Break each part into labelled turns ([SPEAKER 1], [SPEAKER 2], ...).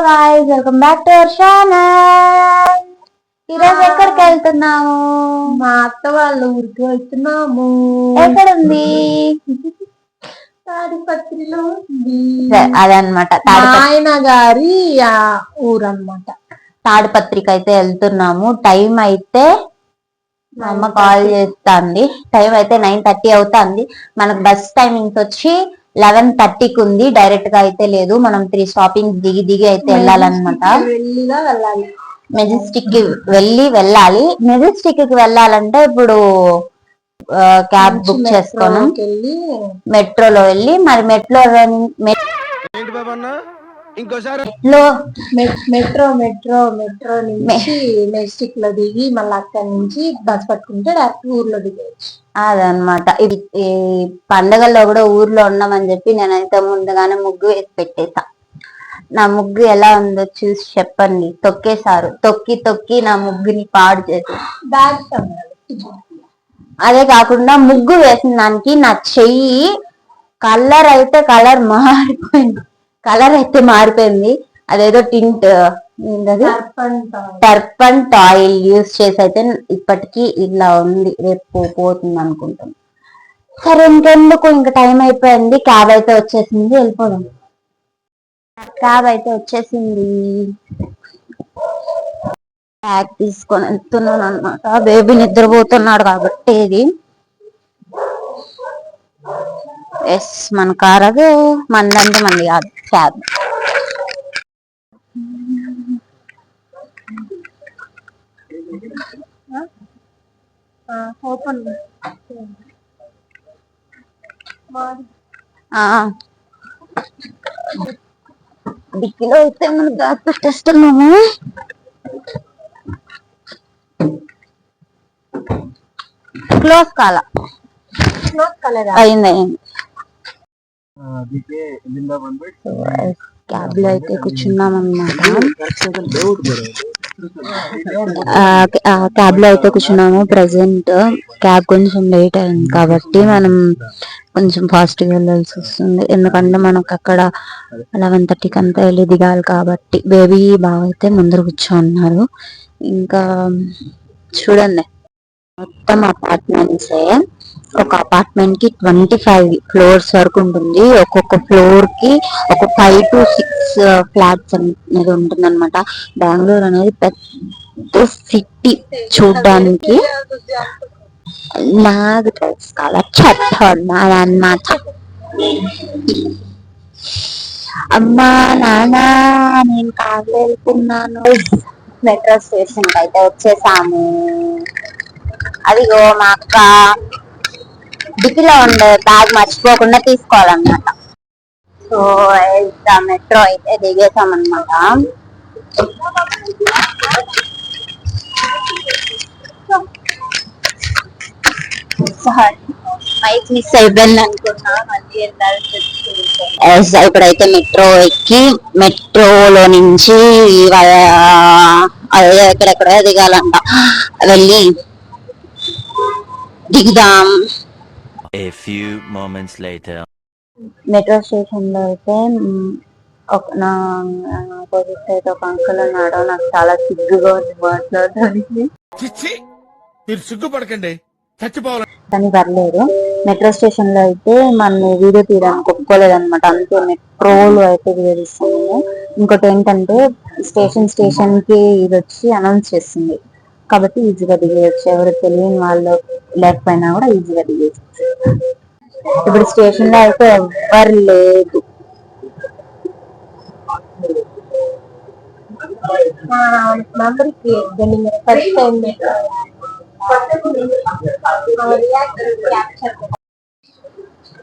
[SPEAKER 1] Guys, welcome back to our channel. ఈరోజు ఎక్కడికి వెళ్తున్నాము?
[SPEAKER 2] మా అత్త వాళ్ళ ఊరికి వెళ్తున్నాము.
[SPEAKER 1] ఎక్కడుంది?
[SPEAKER 2] తాడిపత్రిలో
[SPEAKER 1] అదనమాట
[SPEAKER 2] ఆయన గారి ఊరన్నమాట.
[SPEAKER 1] తాడిపత్రికి అయితే వెళ్తున్నాము. టైం అయితే మా అమ్మ కాల్ చేస్తుంది. టైం అయితే 9:30 అవుతుంది. మనకు బస్ టైమింగ్స్ వచ్చి 11:30కి ఉంది. డైరెక్ట్ గా అయితే లేదు, మనం 3 స్టాపింగ్ దిగి అయితే వెళ్ళాలన్నమాట. మెజెస్టిక్ కి వెళ్ళాలి. మెజెస్టిక్ కి వెళ్ళాలంటే ఇప్పుడు క్యాబ్ బుక్ చేసుకోను, మెట్రోలో వెళ్ళి మరి మెట్రో
[SPEAKER 2] నుంచి మెజెస్టిక్ లో దిగి మళ్ళీ అక్కడి నుంచి బస్ పట్టుకుంటే డైరెక్ట్ ఊర్లో దిగవచ్చు.
[SPEAKER 1] అదనమాట. ఇది ఈ పండగల్లో కూడా ఊర్లో ఉన్నామని చెప్పి నేనైతే ముందుగానే ముగ్గు వేసి పెట్టేసా. నా ముగ్గు ఎలా ఉందో చూసి చెప్పండి. తొక్కేశారు, తొక్కి నా ముగ్గుని పాడు చేసి. అదే కాకుండా ముగ్గు వేసిన దానికి నా చెయ్యి కలర్ మారిపోయింది. అదేదో టింట్ టర్పంట్ ఆయిల్ యూజ్ చేసి అయితే ఇప్పటికీ ఇలా ఉంది. రేపు పోతుంది అనుకుంటాను. సరే, ఇంకెందుకు, ఇంకా టైం అయిపోయింది. క్యాబ్ అయితే వచ్చేసింది, వెళ్ళిపోదాం. క్యాబ్ అయితే వచ్చేసింది. బ్యాగ్ తీసుకొని వెళ్తున్నాను అనమాట. బేబీ నిద్రపోతున్నాడు కాబట్టి ఇది ఎస్ మన కార్. అదే మందంటే మంది కాదు, క్యాబ్. డిక్కీలో అయితే మనం బ్యాగ్ పెట్టేస్తున్నాము. క్లోజ్ అయింది. క్యాబ్ లో అయితే కూర్చున్నాం అన్నమాట. క్యాబ్ లో అయితే కూర్చున్నాము. ప్రెసెంట్ క్యాబ్ కొంచెం లేట్ అయింది కాబట్టి మనం కొంచెం ఫాస్ట్ గా వెళ్ళాల్సి వస్తుంది. ఎందుకంటే మనకు అక్కడ 11:30కి అంతా వెళ్ళి దిగాలి కాబట్టి. బేబీ బాగా అయితే ముందర కూర్చోన్నారు. ఇంకా చూడండి, మొత్తం అపార్ట్మెంట్స్. ఒక అపార్ట్మెంట్ కి 25 ఫ్లోర్స్ వరకు ఉంటుంది. ఒక్కొక్క ఫ్లోర్ కి ఒక 5 to 6 ఫ్లాట్స్ అనేది ఉంటుంది అనమాట. బెంగళూరు అనేది పెద్ద సిటీ చూడ్డానికి. నాకు తెలుసుకోవాల చెప్పన్నమాట. అమ్మా నాన్న, నేను కాదు వెళ్తున్నాను. మెట్రో స్టేషన్ కి అయితే వచ్చేసాము. అదిగో మా అక్క డిక్కీలో ఉండే బ్యాగ్ మర్చిపోకుండా తీసుకోవాలన్నమాట. సో మెట్రో అయితే దిగేసామన్నమాట. మైక్ మిస్ అయిపోయింది అనుకున్నా. ఇప్పుడైతే మెట్రో ఎక్కి మెట్రోలో నుంచి ఎక్కడెక్కడ దిగాలంట, వెళ్ళి దిగుదాం. మెట్రో స్టేషన్ లో అయితే నా ఆపోజిట్ అయితే ఒక అంకుల్ ఉన్నాడు. నాకు చాలా సిగ్గుగా ఉంది మాట్లాడడానికి. కానీ పర్లేదు. మెట్రో స్టేషన్ లో అయితే మన వీడియో తీయడానికి ఒప్పుకోలేదు అనమాట. అందుకే మెట్రోలో అయితే వీడియో. ఇంకోటి ఏంటంటే స్టేషన్ కి ఇది వచ్చి అనౌన్స్ చేస్తుంది కాబట్టి ఈజీగా దిగేయచ్చు. ఎవరు తెలియని వాళ్ళు లేకపోయినా కూడా ఈజీగా దిగేయచ్చు. ఇప్పుడు స్టేషన్ లో అయితే ఎవ్వరు లేదు.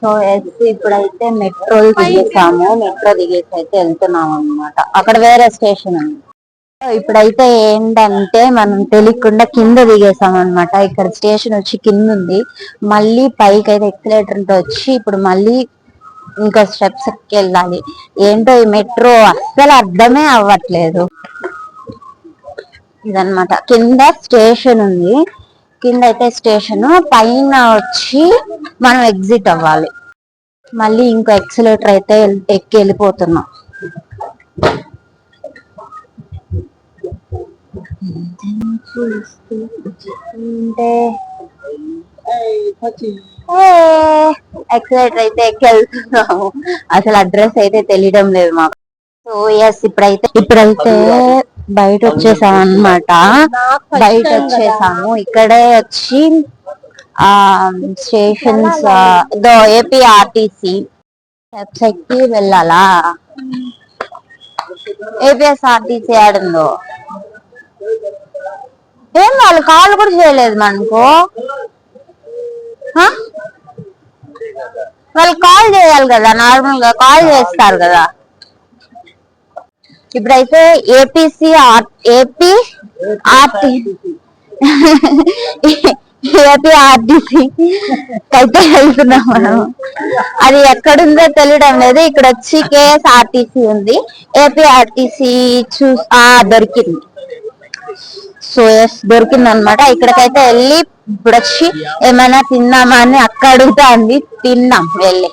[SPEAKER 1] సో ఇప్పుడైతే మెట్రో దిగేసాము. మెట్రో దిగేసి అయితే వెళ్తున్నాం అనమాట. అక్కడ వేరే స్టేషన్ ఉంది. ఇప్పుడైతే ఏంటంటే మనం తెలియకుండా కింద దిగేసాం అనమాట. ఇక్కడ స్టేషన్ వచ్చి కింద ఉంది. మళ్ళీ పైకి అయితే ఎక్సలేటర్ తో వచ్చి ఇప్పుడు మళ్ళీ ఇంకా స్టెప్స్ ఎక్కి వెళ్ళాలి. ఏంటో ఈ మెట్రో అస్సలు అర్థమే అవ్వట్లేదు. ఇదనమాట. కింద స్టేషన్ ఉంది. కింద అయితే స్టేషన్, పైన వచ్చి మనం ఎగ్జిట్ అవ్వాలి. మళ్ళీ ఇంకో ఎక్సలేటర్ అయితే ఎక్కి వెళ్ళిపోతున్నాం. అంటే ఎక్సైట్ అయితే ఎక్కి వెళ్తున్నాము. అసలు అడ్రస్ అయితే తెలియడం లేదు మాకు. సో ఎస్ ఇప్పుడైతే బయట వచ్చేసాం అన్నమాట. బయట వచ్చేసాము. ఇక్కడే వచ్చి ఆ స్టేషన్స్ ఏపీఆర్టీసీ వెబ్సైట్ కి వెళ్ళాలా. ఏపీఎస్ఆర్టీసీ ఆడుందో ఏం వాళ్ళు కాల్ కూడా చేయలేదు మనకు. వాళ్ళు కాల్ చేయాలి కదా, నార్మల్ గా కాల్ చేస్తారు కదా. ఇప్పుడైతే ఏపీ ఆర్టీసీ అయితే వెళ్తున్నాం మనం. అది ఎక్కడుందో తెలియడం లేదు. ఇక్కడ వచ్చి కేఎస్ఆర్టీసీ ఉంది, ఏపీఆర్టీసీ దొరికింది. సో ఎస్ దొరికింది అనమాట. ఇక్కడికైతే వెళ్ళి ఇప్పుడు వచ్చి ఏమైనా తిన్నామా అని అక్క అడుగుతా అంది. తిన్నాం వెళ్ళి.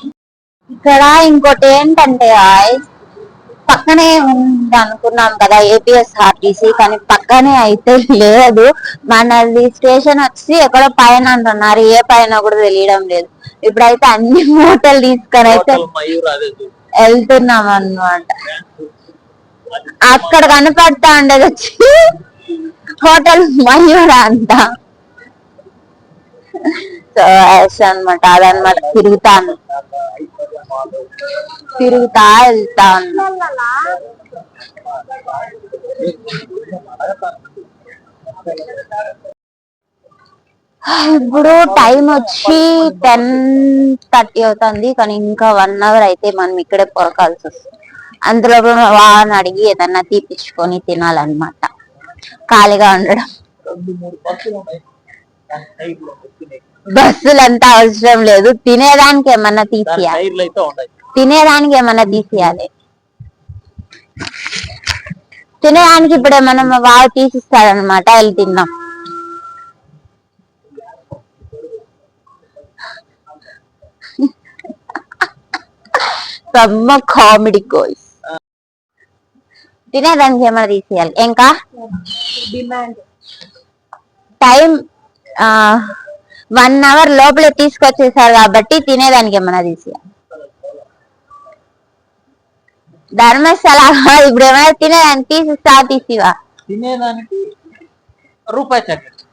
[SPEAKER 1] ఇక్కడ ఇంకోటి ఏంటంటే పక్కనే ఉంది అనుకున్నాం కదా ఏపీఎస్ఆర్టీసీ, కానీ పక్కనే అయితే లేదు. మనది స్టేషన్ వచ్చి ఎక్కడో పైన అంటున్నారు, ఏ పైన కూడా తెలియడం లేదు. ఇప్పుడైతే అన్ని మూటలు తీసుకొని అయితే వెళ్తున్నాం అన్నమాట. అక్కడ కనపడతా ఉండేది వచ్చి హోటల్ మయూర అంట. సో అనమాట, అదనమాట. తిరుగుతా వెళ్తా ఇప్పుడు టైం వచ్చి 10:30 అవుతుంది, కానీ ఇంకా 1 అవర్ అయితే మనం ఇక్కడే పొరకాల్సి వస్తుంది. అందులో వాడిని అడిగి ఏదన్నా తీపిచ్చుకొని తినాలన్నమాట, ఖాళీగా ఉండడం. బస్సులంతా అవసరం లేదు, తినేదానికి ఏమన్నా తీసేయాలి. తినేదానికి ఇప్పుడు ఏమన్నా వాడు తీసిస్తాడనమాట, వెళ్ళి తిన్నాం. Comedy course. తినేదానికి ఏమైనా తీసేయాలి. ఇంకా టైం 1 అవర్ లోపలే తీసుకొచ్చేసారు కాబట్టి తినేదానికి ఏమైనా తీసేయాలి. ధర్మశాల ఇప్పుడు ఏమైనా తినేదానికి తీసిస్తా, తీసివా?
[SPEAKER 3] తినేదానికి రూపాయి చాక్లెట్.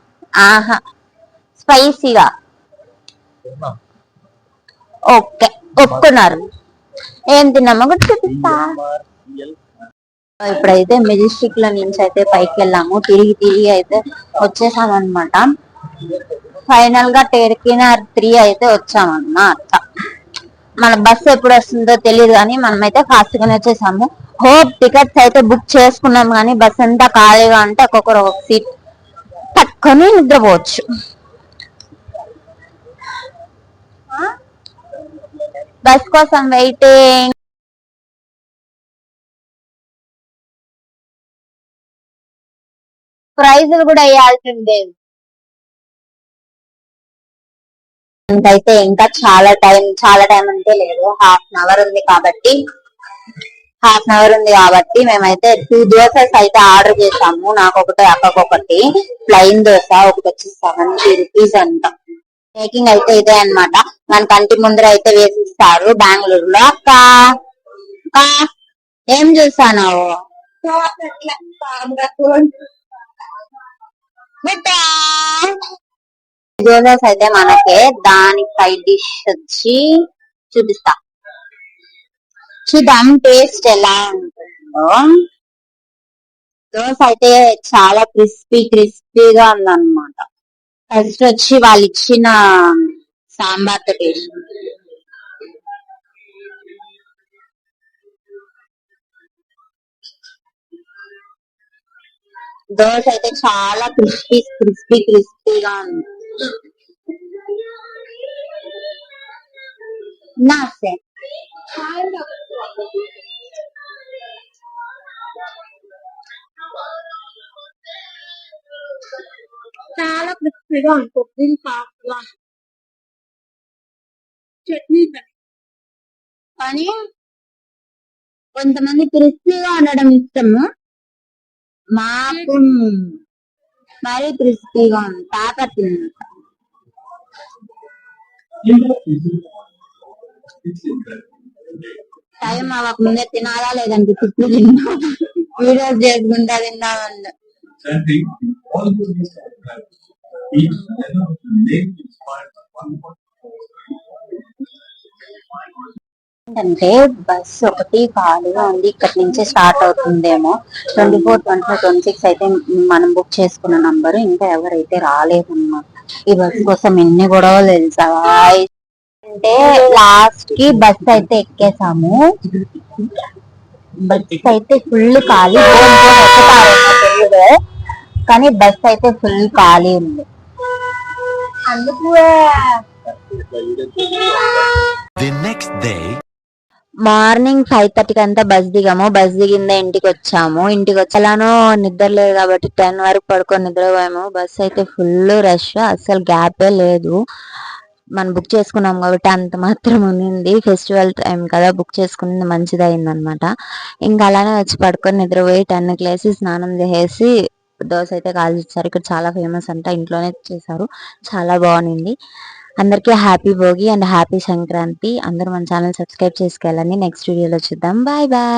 [SPEAKER 1] స్పైసీగా. ఓకే, ఒప్పుకున్నారు. ఏం తిన్నామో కూడా చూపిస్తా. ఇప్పుడైతే మెజెస్టిక్ లో నుంచి అయితే పైకి వెళ్ళాము. తిరిగి అయితే వచ్చేసాం అనమాట. ఫైనల్ గా టెర్కినార్ 3 అయితే వచ్చామన్నమాట. మన బస్సు ఎప్పుడు వస్తుందో తెలియదు, కానీ మనమైతే ఫాస్ట్ గానే వచ్చేసాము. హోప్ టికెట్స్ అయితే బుక్ చేసుకున్నాం, కానీ బస్ అంతా ఖాళీగా అంటే ఒక్కొక్కరు ఒక సీట్ పట్టుకొని నిద్రపోవచ్చు. బస్ కోసం వెయిటింగ్. ప్రైజులు కూడా వేయాల్సిందే. అయితే ఇంకా చాలా టైం అంటే లేదు, హాఫ్ అన్ అవర్ ఉంది కాబట్టి మేమైతే 2 దోసెస్ అయితే ఆర్డర్ చేసాము. నాకొకటి, అక్కకొకటి. ప్లెయిన్ దోశ ఒకటి వచ్చి 70 రూపీస్ అంట. మేకింగ్ అయితే ఇదే అనమాట. మన కంటి ముందర అయితే వేసిస్తారు బెంగళూరులో. అక్క ఏం చూసాను? దోసెస్ అయితే మనకే, దానికి సైడ్ డిష్ వచ్చి చూపిస్తా. చూద్దాం టేస్ట్ ఎలా ఉంటుందో. దోశ అయితే చాలా క్రిస్పీగా ఉందన్నమాట. ఫస్ట్ వచ్చి వాళ్ళు ఇచ్చిన సాంబార్ తో టేస్ట్. దోశ అయితే చాలా క్రిస్పీగా ఉంది. నాసే చాలా క్రిస్పీగా ఉంటుంది. చట్నీ కానీ కొంతమంది క్రిస్పీగా ఉండడం ఇష్టము. మాకు మరీ క్రిస్పీగా ఉంది, తాకట్లేదు. టైం అవ్వక ముందే తినాలా లేదంటే తిట్లు తిన్నా వీడియోస్ చేసుకుంటా తిన్నామండి. ఏంటంటే బస్ ఒకటి ఖాళీగా ఉంది, ఇక్కడ నుంచి స్టార్ట్ అవుతుందేమో. 24, 25, 26 అయితే మనం బుక్ చేసుకున్న నంబర్, ఇంకా ఎవరైతే రాలేదన్నమాట. ఈ బస్ కోసం ఎన్ని గొడవలు తెలుసా. అంటే లాస్ట్ కి బస్ అయితే ఎక్కేసాము, బస్ అయితే ఫుల్ ఖాళీ. తెలియదు కానీ బస్ అయితే ఫుల్ ఖాళీ ఉంది. అందుకు మార్నింగ్ 5:30కి అంతా బస్ దిగాము. బస్ దిగిందే ఇంటికి వచ్చాము. ఇంటికి వచ్చేలానో నిద్ర లేదు కాబట్టి 10 వరకు పడుకొని నిద్రపోయాము. బస్ అయితే ఫుల్ రష్, అసలు గ్యాపే లేదు. మనం బుక్ చేసుకున్నాం కాబట్టి అంత మాత్రం ఉంది. ఫెస్టివల్ టైం కదా, బుక్ చేసుకున్నది మంచిది అయింది అనమాట. ఇంకా అలానే వచ్చి పడుకొని నిద్రపోయి 10కి లేసి స్నానం చేసేసి దోశ అయితే కాల్చిచ్చారు. ఇక్కడ చాలా ఫేమస్ అంట, ఇంట్లోనే చేశారు, చాలా బాగుంది. అందరికీ happy Bhogi and happy Sankranti. అందరూ మన ఛానల్ సబ్స్క్రైబ్ చేసుకోవాలని. నెక్స్ట్ వీడియోలో చూద్దాం. Bye bye.